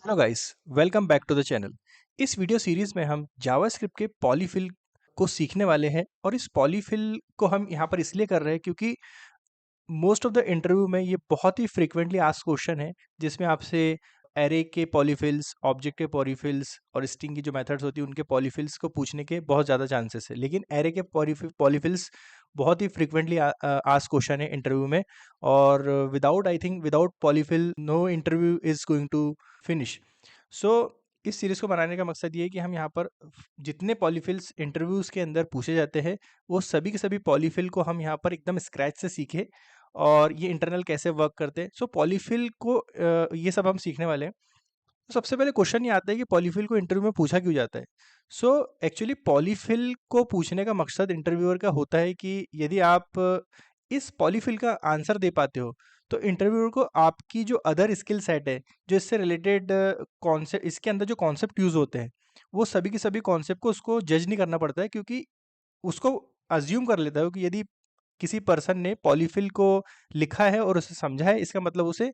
Hello guys, welcome back to the channel. इस video series में हम जावास्क्रिप्ट के पॉलीफिल को सीखने वाले हैं और इस पॉलीफिल को हम यहाँ पर इसलिए कर रहे हैं क्योंकि मोस्ट ऑफ द इंटरव्यू में ये बहुत ही फ्रीक्वेंटली आस्क क्वेश्चन है जिसमें आपसे एरे के पॉलीफिल्स, ऑब्जेक्ट के पॉलीफिल्स और स्ट्रिंग की जो मेथड्स होती है उनके पॉलीफिल्स को पूछने के बहुत ज़्यादा चांसेस है। लेकिन एरे के पॉलीफिल्स बहुत ही फ्रीक्वेंटली आस्क क्वेश्चन है इंटरव्यू में। और without polyfill no interview is going to finish. So इस सीरीज को बनाने का मकसद ये है कि हम यहाँ पर जितने पॉलीफिल्स इंटरव्यूज के अंदर पूछे जाते हैं वो सभी के सभी पॉलीफिल को हम यहाँ पर एकदम स्क्रैच से सीखें और ये इंटरनल कैसे वर्क करते हैं। सो पॉलीफिल को ये सब हम सीखने वाले हैं। तो सबसे पहले क्वेश्चन ये आता है कि पॉलीफिल को इंटरव्यू में पूछा क्यों जाता है। सो एक्चुअली पॉलीफिल को पूछने का मकसद इंटरव्यूअर का होता है कि यदि आप इस पॉलीफिल का आंसर दे पाते हो तो इंटरव्यूअर को आपकी जो अदर स्किल सेट है, जो इससे रिलेटेड कॉन्सेप्ट, इसके अंदर जो कॉन्सेप्ट यूज होते हैं वो सभी के सभी कॉन्सेप्ट को उसको जज नहीं करना पड़ता है, क्योंकि उसको अज्यूम कर लेता है कि यदि किसी पर्सन ने पॉलीफिल को लिखा है और उसे समझा है, इसका मतलब उसे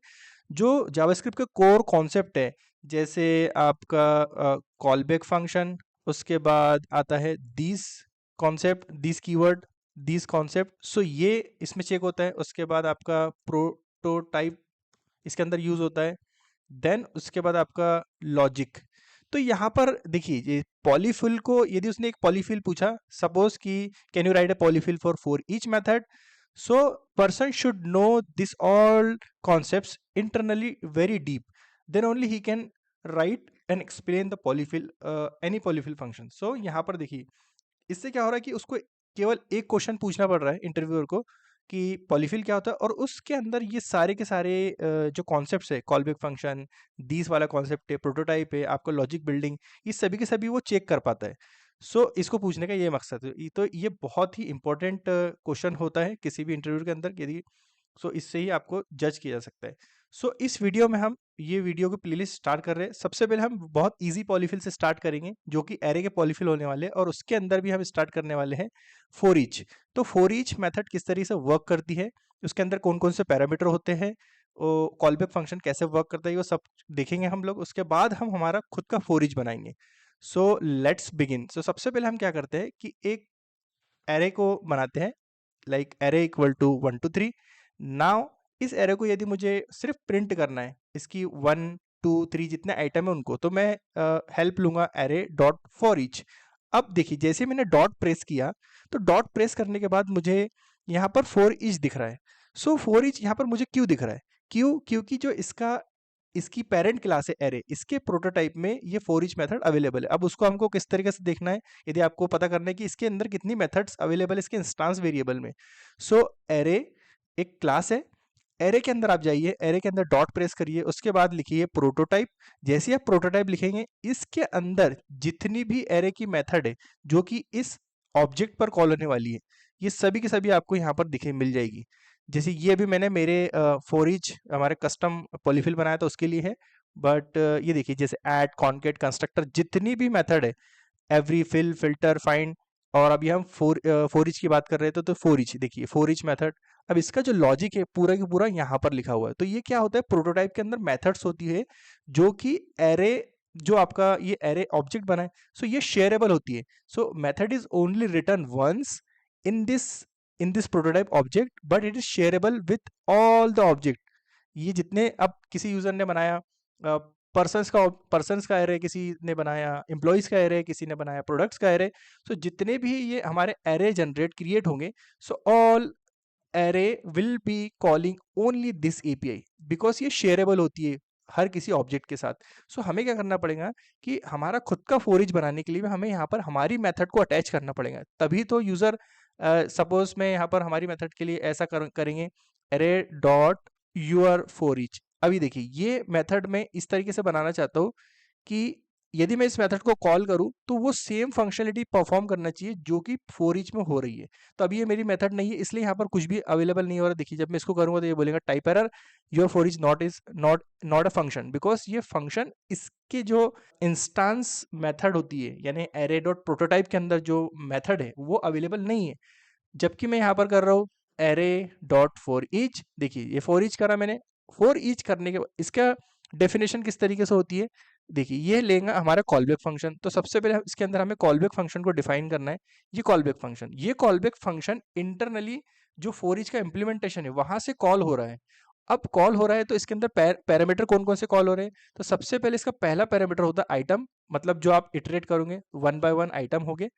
जो जावास्क्रिप्ट के कोर कॉन्सेप्ट है, जैसे आपका कॉलबैक फंक्शन, उसके बाद आता है this concept, this keyword, this concept, so ये इसमें चेक होता है। उसके बाद आपका प्रोटोटाइप इसके अंदर यूज होता है। देन उसके बाद आपका लॉजिक। तो यहाँ पर देखिए, ये पॉलीफिल को यदि उसने एक पॉलीफिल पूछा, सपोज कि can you right a polyfill for each method, so person should know this all concepts internally very deep, then only he can write and explain the polyfill, any polyfill function. So यहाँ पर देखिए, इससे क्या हो रहा है कि उसको केवल एक क्वेश्चन पूछना पड़ रहा है इंटरव्यूअर को कि पॉलीफिल क्या होता है, और उसके अंदर ये सारे के सारे जो कॉन्सेप्ट्स है, कॉलबैक फंक्शन, दीस वाला कॉन्सेप्ट है, प्रोटोटाइप है, आपका लॉजिक बिल्डिंग, ये सभी के सभी वो चेक कर पाता है। सो इसको पूछने का ये मकसद है। तो ये बहुत ही इंपॉर्टेंट क्वेश्चन होता है किसी भी इंटरव्यू के अंदर, यदि सो इससे ही आपको जज किया जा सकता है। सो इस वीडियो में हम ये वीडियो की प्लेलिस्ट स्टार्ट कर रहे हैं। सबसे पहले हम बहुत इजी पॉलीफिल से स्टार्ट करेंगे जो कि एरे के पॉलीफिल होने वाले हैं, और उसके अंदर भी हम स्टार्ट करने वाले हैं फॉर ईच। तो फॉर ईच मेथड किस तरीके से वर्क करती है, उसके अंदर कौन कौन से पैरामीटर होते हैं, कॉलबैक फंक्शन कैसे वर्क करता है, वो सब देखेंगे हम लोग। उसके बाद हम हमारा खुद का फॉर ईच बनाएंगे। So let's begin. सो सबसे पहले हम क्या करते हैं कि एक एरे को बनाते हैं, like array equal to 1 2 3। Now इस एरे को यदि मुझे सिर्फ प्रिंट करना है, इसकी 1 2 3 जितने आइटम है उनको, तो मैं हेल्प लूंगा एरे डॉट फॉर ईच। अब देखिए, जैसे मैंने डॉट प्रेस किया, तो डॉट प्रेस करने के बाद मुझे यहाँ पर फॉर ईच दिख रहा है। सो फॉर ईच यहाँ पर मुझे क्यों दिख रहा है? क्यों? क्योंकि जो इसकी पेरेंट क्लास है एरे, इसके प्रोटोटाइप में ये फॉर ईच मेथड अवेलेबल है। अब उसको हमको किस तरीके से देखना है, यदि आपको पता करना है कि इसके अंदर कितनी मेथड्स अवेलेबल है इसके इंस्टांस वेरिएबल में। सो एरे एक क्लास है, एरे के अंदर आप जाइए, एरे के अंदर डॉट प्रेस करिए, उसके बाद लिखिए प्रोटोटाइप। जैसे ही आप प्रोटोटाइप लिखेंगे, इसके अंदर जितनी भी एरे की मेथड है जो कि इस ऑब्जेक्ट पर कॉल होने वाली है, ये सभी की सभी आपको यहाँ पर दिखे मिल जाएगी। जैसे ये भी मैंने मेरे फॉर ईच हमारे कस्टम पॉलीफिल बनाया था उसके लिए है। बट ये देखिए, जैसे ऐड, कॉनकेट, कंस्ट्रक्टर, जितनी भी मेथड है, एवरी, फिल, फिल्टर, फाइंड, और अभी हम फॉर ईच की बात कर रहे थे, तो फॉर ईच देखिए, फॉर ईच मेथड। अब इसका जो लॉजिक है पूरा की पूरा यहाँ पर लिखा हुआ है। तो ये क्या होता है, प्रोटोटाइप के अंदर मेथड्स होती है जो कि एरे, जो आपका ये एरे ऑब्जेक्ट बना है, सो ये शेयरेबल होती है। So method is only return once in this in this prototype object, but it is shareable with all the object. ये जितने अब किसी यूजर ने बनाया, पर्सन्स का एरे किसी ने बनाया, एम्प्लॉयज का एरे किसी ने बनाया, प्रोडक्ट्स का एरे, सो जितने भी ये हमारे एरे जनरेट क्रिएट होंगे, so all array will be calling only this API, because ये शेयरेबल होती है हर किसी ऑब्जेक्ट के साथ। सो हमें क्या करना पड़ेगा कि हमारा खुद का फॉर ईच बनाने के लिए हमें यहाँ पर हमारी मेथड को अटैच करना पड़ेगा, तभी तो यूजर, सपोज मैं यहाँ पर हमारी मेथड के लिए ऐसा करेंगे, array dot your for each. अभी देखिए, ये मेथड मैं इस तरीके से बनाना चाहता हूँ कि यदि मैं इस मेथड को कॉल करूं तो वो सेम फंक्शनलिटी परफॉर्म करना चाहिए जो कि फॉर ईच में हो रही है। तो अभी ये मेरी मेथड नहीं है, इसलिए यहाँ पर कुछ भी अवेलेबल नहीं हो रहा। देखिए, जब मैं इसको करूंगा तो ये बोलेगा type error, your for each not a function, because ये फंक्शन इसके जो इंस्टांस मेथड होती है, यानी एरे डॉट प्रोटोटाइप के अंदर जो मेथड है वो अवेलेबल नहीं है। जबकि मैं यहाँ पर कर रहा हूँ एरे डॉट फॉर ईच। देखिए, ये फॉर ईच करा मैंने। फॉर ईच करने के बाद इसका डेफिनेशन किस तरीके से होती है, देखिए ये लेगा हमारा कॉलबैक फंक्शन। तो सबसे पहले इसके अंदर हमें कॉलबैक फंक्शन को डिफाइन करना है। ये कॉलबैक फंक्शन इंटरनली जो फोर ईच का इम्प्लीमेंटेशन है वहां से कॉल हो रहा है। अब कॉल हो रहा है तो इसके अंदर पैरामीटर कौन कौन से कॉल हो रहे हैं, तो सबसे पहले इसका पहला पैरामीटर होता है आइटम, मतलब जो आप इटरेट करोगे वन बाय वन आइटम हो गए।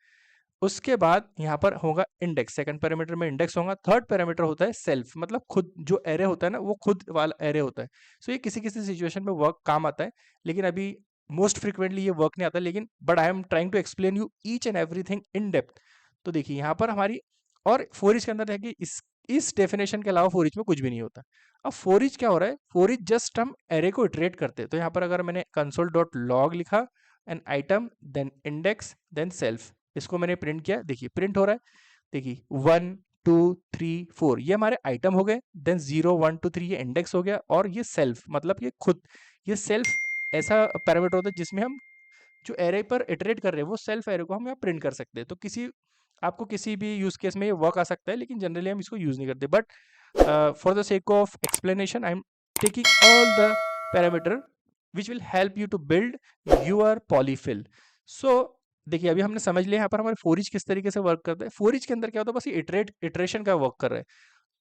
उसके बाद यहाँ पर होगा इंडेक्स, सेकंड पैरामीटर में इंडेक्स होगा। थर्ड पैरामीटर होता है सेल्फ, मतलब खुद जो एरे होता है ना वो खुद वाला एरे होता है। सो ये किसी किसी सिचुएशन में वर्क काम आता है, लेकिन अभी मोस्ट फ्रिक्वेंटली ये वर्क नहीं आता, लेकिन but I am trying to explain you each and everything in depth. तो देखिए यहाँ पर हमारी, और फोर ईच के अंदर है कि इस डेफिनेशन के अलावा फोर ईच में कुछ भी नहीं होता। अब फोर ईच क्या हो रहा है, फोर ईच जस्ट हम एरे को इटरेट करते हैं। तो यहाँ पर अगर मैंने कंसोल डॉट लॉग लिखा an item then index then self, इसको मैंने प्रिंट किया, देखिए प्रिंट हो रहा है। देखिए 1 2 3 4 ये हमारे आइटम हो गए, देन 0 1 2 3 ये इंडेक्स हो गया, और ये सेल्फ मतलब ये खुद, ये सेल्फ ऐसा पैरामीटर होता है जिसमें हम जो एरे पर इटरेट कर रहे हैं वो सेल्फ एरे को हम यहाँ प्रिंट कर सकते हैं। तो किसी आपको किसी भी यूज केस में ये वर्क आ सकता है, लेकिन जनरली हम इसको यूज नहीं करते। But for the sake of explanation I am taking all the parameter which will help you to build your polyfill. So देखिए अभी हमने समझ लिया यहाँ पर हमारे फोर ईच किस तरीके से वर्क करता है। फोर ईच के अंदर क्या होता है, बस ये इटरेशन का वर्क कर रहा है।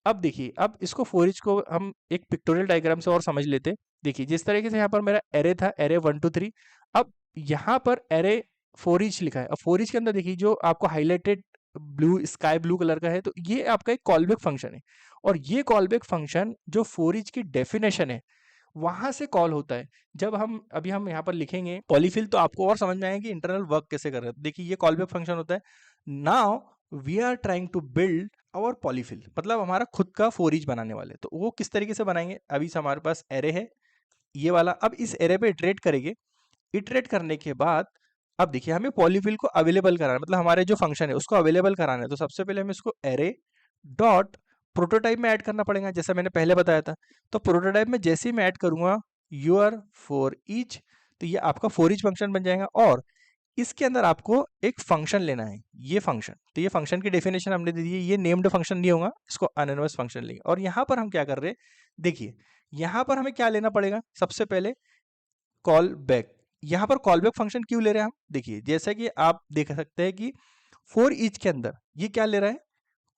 अब देखिए, अब इसको फोर ईच को हम एक पिक्टोरियल डायग्राम से और समझ लेते हैं। देखिए जिस तरीके से यहाँ पर मेरा एरे था, एरे 1 2 3, अब यहाँ पर एरे फोर ईच लिखा है। अब फोर ईच के अंदर देखिए जो आपको highlighted blue, sky blue colour का है, तो ये आपका एक कॉलबैक फंक्शन है। और ये कॉलबैक फंक्शन जो फोर ईच की डेफिनेशन है वहां से कॉल होता है। जब हम अभी हम यहाँ पर लिखेंगे पॉलीफिल, तो आपको और समझ में आएगा कि इंटरनल वर्क कैसे कर रहे हैं। देखिए ये कॉलबैक फंक्शन होता है। Now we are trying to build our polyfill, मतलब हमारा खुद का फोर ईच बनाने वाले। तो वो किस तरीके से बनाएंगे, अभी से हमारे पास एरे है ये वाला, अब इस एरे पे इटरेट करेंगे। इटरेट करने के बाद अब देखिए हमें पॉलीफिल को अवेलेबल कराना है, मतलब हमारे जो फंक्शन है उसको अवेलेबल कराना है। तो सबसे पहले हमें इसको एरे डॉट प्रोटोटाइप में ऐड करना पड़ेगा, जैसा मैंने पहले बताया था। तो प्रोटोटाइप में जैसे ही मैं ऐड करूंगा यूर फॉर ईच, तो ये आपका फॉर ईच फंक्शन बन जाएगा। और इसके अंदर आपको एक फंक्शन लेना है, ये फंक्शन। तो ये फंक्शन की डेफिनेशन हमने दे दी है, ये नेम्ड फंक्शन नहीं होगा, इसको अनोनिमस फंक्शन लेंगे। और यहाँ पर हम क्या कर रहे हैं, देखिए यहाँ पर हमें क्या लेना पड़ेगा, सबसे पहले कॉल बैक। यहाँ पर कॉल बैक फंक्शन क्यों ले रहे हैं हम, देखिए जैसा कि आप देख सकते हैं कि फॉर ईच के अंदर ये क्या ले रहा है,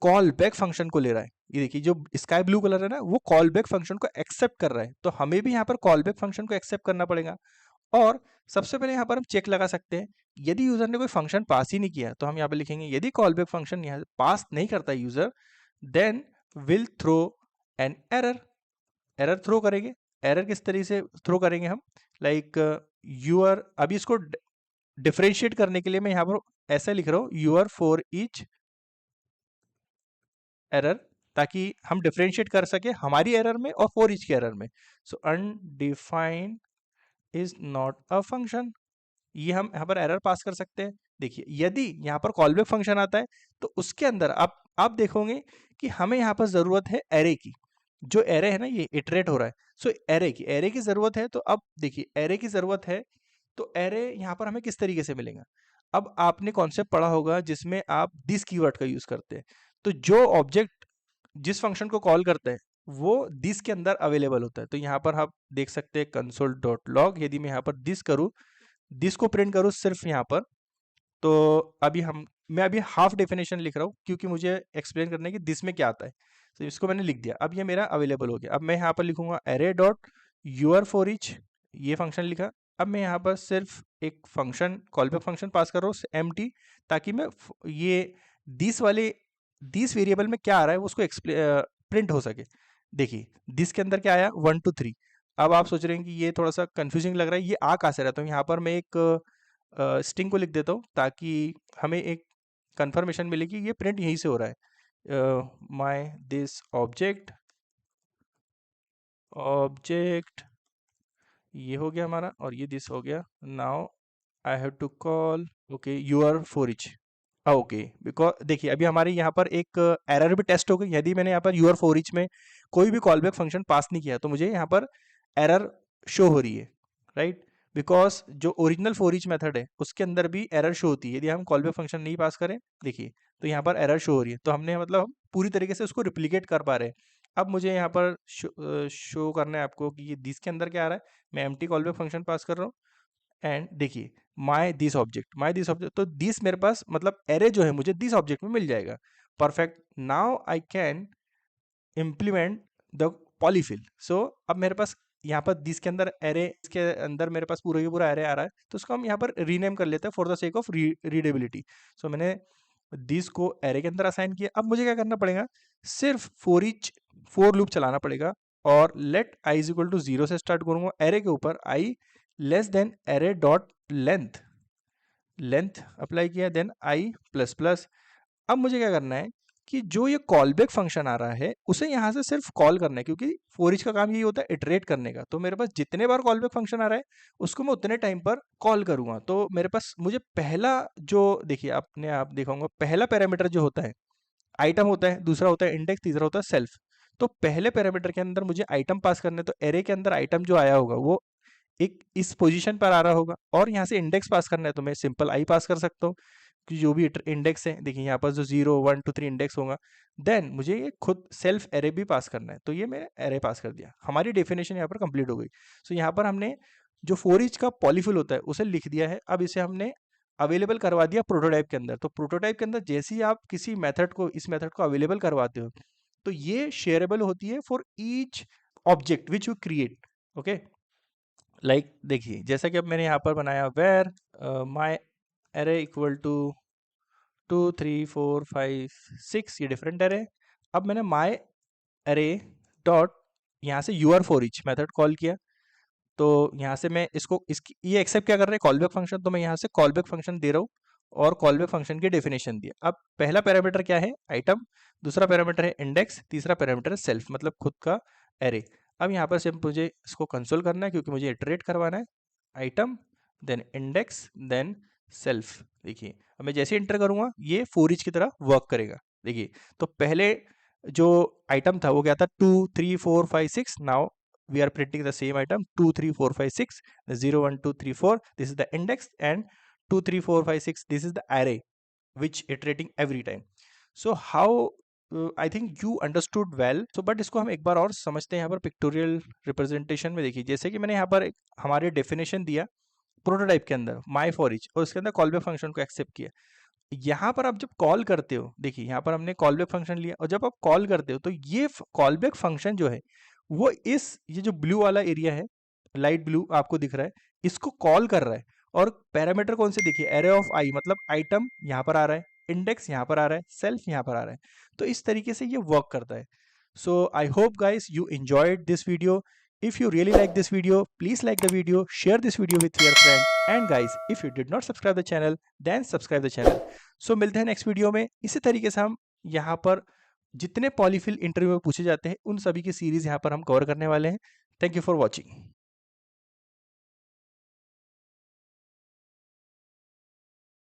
कॉल बैक फंक्शन को ले रहा है। ये देखिए जो स्काई ब्लू कलर है ना वो कॉल बैक फंक्शन को एक्सेप्ट कर रहा है। तो हमें भी यहाँ पर कॉल बैक फंक्शन को एक्सेप्ट करना पड़ेगा। और सबसे पहले यहाँ पर हम चेक लगा सकते हैं, यदि यूजर ने कोई फंक्शन पास ही नहीं किया तो हम यहाँ पे लिखेंगे यदि कॉल बैक फंक्शन यहाँ पास नहीं करता user, then will throw an error. Error throw करेंगे। एरर किस तरीके से थ्रो करेंगे हम, लाइक यूआर, अभी इसको डिफरेंशिएट करने के लिए मैं यहाँ पर ऐसा लिख रहा हूँ यूआर फॉर ईच एरर, ताकि हम डिफरेंशिएट कर सके हमारी एरर में और फॉर ईच के एरर में। So undefined is not a function, ये हम यहाँ पर एरर पास कर सकते हैं। देखिए यदि यहाँ पर कॉलबैक फंक्शन आता है तो उसके अंदर आप देखोगे कि हमें यहाँ पर जरूरत है एरे की। जो एरे है ना ये इटरेट हो रहा है, सो एरे की जरूरत है। तो अब देखिए एरे की जरूरत है, तो एरे यहाँ पर हमें किस तरीके से मिलेगा। अब आपने कॉन्सेप्ट पढ़ा होगा जिसमें आप दिस कीवर्ड का यूज करते हैं। तो जो ऑब्जेक्ट जिस फंक्शन को कॉल करते हैं वो दिस के अंदर अवेलेबल होता है। तो यहाँ पर आप देख सकते हैं कंसोल डॉट लॉग, यदि मैं यहाँ पर दिस करूँ, दिस को प्रिंट करूँ सिर्फ यहाँ पर, तो अभी मैं अभी हाफ डेफिनेशन लिख रहा हूँ क्योंकि मुझे एक्सप्लेन करना है कि दिस में क्या आता है। तो इसको मैंने लिख दिया, अब ये मेरा अवेलेबल हो गया। अब मैं यहाँ पर लिखूंगा array dot your for each, ये फंक्शन लिखा। अब मैं यहाँ पर सिर्फ एक function call back function pass कर रहा हूँ एम्प्टी, ताकि मैं ये दिस वेरिएबल में क्या आ रहा है उसको प्रिंट हो सके। देखिए दिस के अंदर क्या आया 1 2 3। अब आप सोच रहे हैं कि ये थोड़ा सा कंफ्यूजिंग लग रहा है, ये आ कहाँ से रहा है। तो यहाँ पर मैं एक स्ट्रिंग को लिख देता हूँ ताकि हमें एक कंफर्मेशन मिले कि ये प्रिंट यहीं से हो रहा है। माय दिस ऑब्जेक्ट ये हो गया हमारा, और ये दिस हो गया। Now I have to call okay your for each. Okay, because देखिए अभी हमारे यहाँ पर एक एरर भी टेस्ट हो गई। यदि मैंने यहाँ पर यूर फॉर ईच में कोई भी कॉलबैक फंक्शन पास नहीं किया तो मुझे यहाँ पर एरर शो हो रही है, राइट। बिकॉज जो ओरिजिनल फॉर ईच मेथड है उसके अंदर भी एरर शो होती है यदि हम कॉलबैक फंक्शन नहीं पास करें। देखिए तो यहाँ पर एरर शो हो रही है, तो हमने मतलब हम पूरी तरीके से उसको रिप्लिकेट कर पा रहे हैं। अब मुझे यहाँ पर शो करना है आपको कि ये दिस के अंदर क्या आ रहा है। मैं एम्प्टी कॉलबैक फंक्शन पास कर रहा हूँ एंड देखिए माई दिस ऑब्जेक्ट, तो दिस मेरे पास मतलब एरे जो है मुझे दिस ऑब्जेक्ट में मिल जाएगा। Perfect, now I can implement the polyfill. So अब मेरे पास यहाँ पर दिस के अंदर एरे, इसके अंदर मेरे पास पूरा ही पूरा एरे आ रहा है, तो उसको हम यहाँ पर रीनेम कर लेते हैं for the sake of readability. So मैंने दिस को एरे के अंदर असाइन किया। अब मुझे क्या करना पड़ेगा, सिर्फ फोर लूप चलाना पड़ेगा और let i is equal to 0 से स्टार्ट करूंगा एरे के ऊपर, i less than array dot length apply किया, देन आई प्लस प्लस। अब मुझे क्या करना है कि जो ये कॉलबैक फंक्शन आ रहा है उसे यहाँ से सिर्फ कॉल करना है, क्योंकि फॉर ईच का काम यही होता है इटरेट करने का। तो मेरे पास जितने बार कॉलबैक फंक्शन आ रहा है उसको मैं उतने टाइम पर कॉल करूंगा। तो मेरे पास मुझे पहला जो देखिए आपने आप देखा होगा, पहला पैरामीटर जो होता है आइटम होता है, दूसरा होता है इंडेक्स, तीसरा होता है सेल्फ। तो पहले पैरामीटर के अंदर मुझे आइटम पास करने, तो एरे के अंदर आइटम जो आया होगा वो एक इस पोजीशन पर आ रहा होगा, और यहाँ से इंडेक्स पास करना है तो मैं सिंपल आई पास कर सकता हूँ कि जो भी इंडेक्स है, देखिए यहाँ पर जो 0 1 2 3 इंडेक्स होगा। देन मुझे ये खुद सेल्फ एरे भी पास करना है, तो ये मैंने एरे पास कर दिया, हमारी डेफिनेशन यहाँ पर कंप्लीट हो गई। सो यहाँ पर हमने जो फोर ईच का पॉलीफिल होता है उसे लिख दिया है। अब इसे हमने अवेलेबल करवा दिया प्रोटोटाइप के अंदर। तो प्रोटोटाइप के अंदर जैसे ही आप किसी मेथड को, इस मेथड को अवेलेबल करवाते हो, तो ये शेयरेबल होती है for each object which you create. Okay, like देखिए जैसा कि अब मैंने यहाँ पर बनाया var my array equal to 2 3 4 5 6, ये डिफरेंट एरे। अब मैंने माई एरे डॉट यहाँ से your for each method call किया। तो यहाँ से मैं इसको इसकी ये एक्सेप्ट क्या कर रहा है, कॉलबैक फंक्शन, तो मैं यहाँ से कॉलबैक फंक्शन दे रहा हूँ और कॉलबैक फंक्शन की डेफिनेशन दिया। अब पहला पैरामीटर क्या है, आइटम, दूसरा पैरामीटर है इंडेक्स, तीसरा पैरामीटर है सेल्फ मतलब खुद का एरे। अब यहाँ पर सिर्फ मुझे इसको कंसोल करना है क्योंकि मुझे इटरेट करवाना है, item then index then self. देखिए अब मैं जैसे इंटर करूंगा ये फोर ईच की तरह वर्क करेगा। देखिए तो पहले जो आइटम था वो क्या था 2 3 4 5 6, now we are printing the same item 2 3 4 5 6, 0 1 2 3 4, this is the index, and 2 3 4 5 6, this is the array which iterating every time. So how I think you understood well. So but इसको हम एक बार और समझते हैं यहाँ पर पिक्टोरियल रिप्रेजेंटेशन में। देखिए जैसे कि मैंने यहाँ पर हमारे डेफिनेशन दिया प्रोटोटाइप के अंदर माई फॉर ईच, और उसके अंदर कॉलबैक फंक्शन को एक्सेप्ट किया। यहाँ पर आप जब कॉल करते हो, देखिए यहाँ पर हमने कॉलबैक फंक्शन लिया, और जब आप कॉल करते हो तो ये कॉलबैक फंक्शन जो है वो ये जो ब्लू वाला एरिया है, लाइट ब्लू आपको दिख रहा है, इसको कॉल कर रहा है। और पैरामीटर कौन से, देखिए एरे ऑफ आई मतलब आइटम यहाँ पर आ रहा है, इंडेक्स यहाँ पर आ रहा है, सेल्फ यहाँ पर आ रहा है। तो इस तरीके से ये वर्क करता है। So I hope guys you enjoyed this video. If you really like this video, please like the video, share this video with your friend, and guys if you did not subscribe the channel then subscribe the channel. So मिलते हैं next video में। इसी तरीके से हम यहाँ पर जितने पॉलीफिल इंटरव्यू में पूछे जाते हैं उन सभी की सीरीज यहाँ पर हम कवर करने वाले हैं। Thank you for watching.